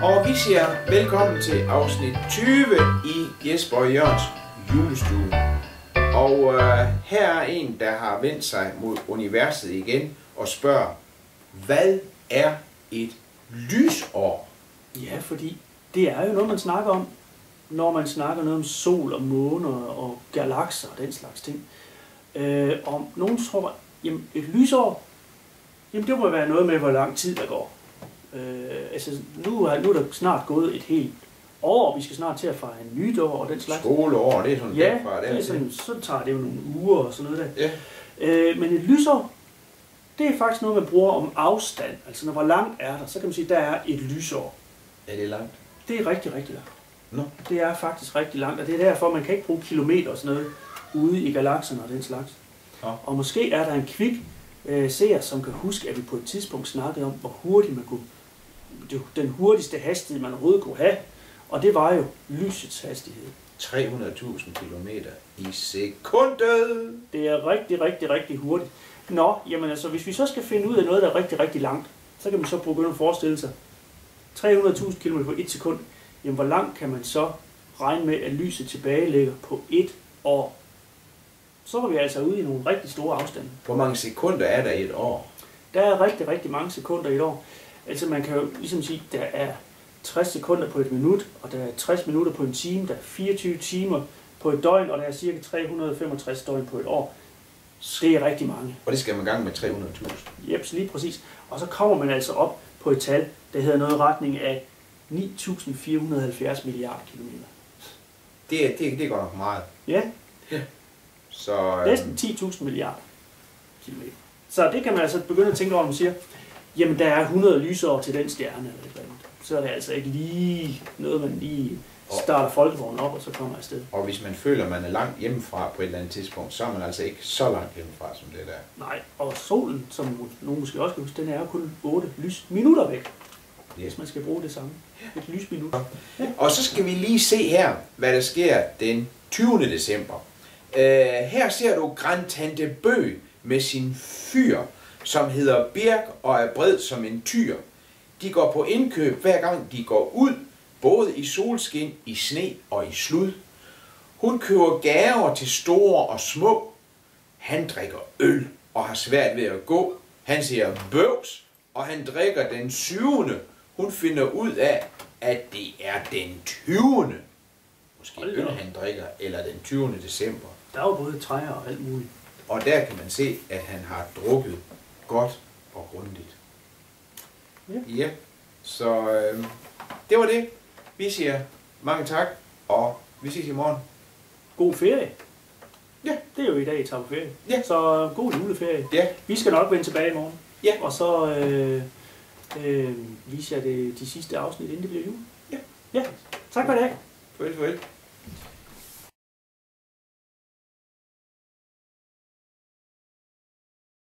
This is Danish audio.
Og vi siger velkommen til afsnit 20 i Jesper og Jørgens julestue. Og her er en, der har vendt sig mod universet igen og spørger, hvad er et lysår? Ja, fordi det er jo noget, man snakker om, når man snakker noget om sol og måner og galakser og den slags ting. Om nogen tror, jamen et lysår, jamen det må være noget med, hvor lang tid der går. Nu er der snart gået et helt år, vi skal snart til at fejre nytår og den slags. Skoleår, det er sådan ja, fra det er sådan, så tager det jo nogle uger og sådan noget der. Ja. Men et lysår, det er faktisk noget, man bruger om afstand. Altså når hvor langt er der, så kan man sige, der er et lysår. Er det langt? Det er rigtig, rigtig langt. No. Det er faktisk rigtig langt, og det er derfor, man kan ikke bruge kilometer og sådan noget ude i galakserne og den slags. Ja. Og måske er der en kvik seer, som kan huske, at vi på et tidspunkt snakkede om, hvor hurtigt man kunne, den hurtigste hastighed, man overhovedet kunne have, og det var jo lysets hastighed. 300.000 kilometer i sekundet. Det er rigtig, rigtig, rigtig hurtigt. Nå, jamen altså, hvis vi så skal finde ud af noget, der er rigtig, rigtig langt, så kan man så begynde at forestille sig 300.000 km på 1 sekund. Jamen, hvor langt kan man så regne med, at lyset tilbagelægger på 1 år? Så var vi altså ude i nogle rigtig store afstande. Hvor mange sekunder er der i et år? Der er rigtig, rigtig mange sekunder i et år. Altså man kan jo ligesom sige, der er 60 sekunder på et minut, og der er 60 minutter på en time, der er 24 timer på et døgn, og der er cirka 365 døgn på et år. Det er rigtig mange. Og det skal man gang med 300.000? Jeps, lige præcis. Og så kommer man altså op på et tal, der hedder noget i retning af 9.470 milliarder kilometer. Det er godt nok meget. Ja. Så, næsten 10.000 milliarder kilometer. Så det kan man altså begynde at tænke over, når man siger, jamen der er 100 lysår til den stjerne, eller et eller andet. Så er det altså ikke lige noget, man lige starter folkevognen op, og så kommer afsted. Og hvis man føler, at man er langt hjemmefra på et eller andet tidspunkt, så er man altså ikke så langt hjemmefra, som det der. Nej, og solen, som nogen måske også kan huske, den er jo kun 8 lysminutter væk. Hvis man skal bruge det samme. Et lysminut. Ja. Og så skal vi lige se her, hvad der sker den 20. december. Her ser du Grandtante Bøg med sin fyr, som hedder Birk og er bred som en tyr. De går på indkøb hver gang de går ud, både i solskin, i sne og i slud. Hun køber gaver til store og små. Han drikker øl og har svært ved at gå. Han siger bøvs, og han drikker den 7. Hun finder ud af, at det er den 20. Måske øl han drikker, eller den 20. december. Der er jo både træer og alt muligt. Og der kan man se, at han har drukket godt og grundigt. Ja. Så det var det. Vi siger mange tak, og vi ses i morgen. God ferie. Ja. Det er jo i dag, I tager på ferie. Ja. Så god juleferie. Ja. Vi skal nok vende tilbage i morgen. Ja. Og så viser jeg det de sidste afsnit, inden det bliver jul. Ja. Ja. Tak for i dag. Farvel.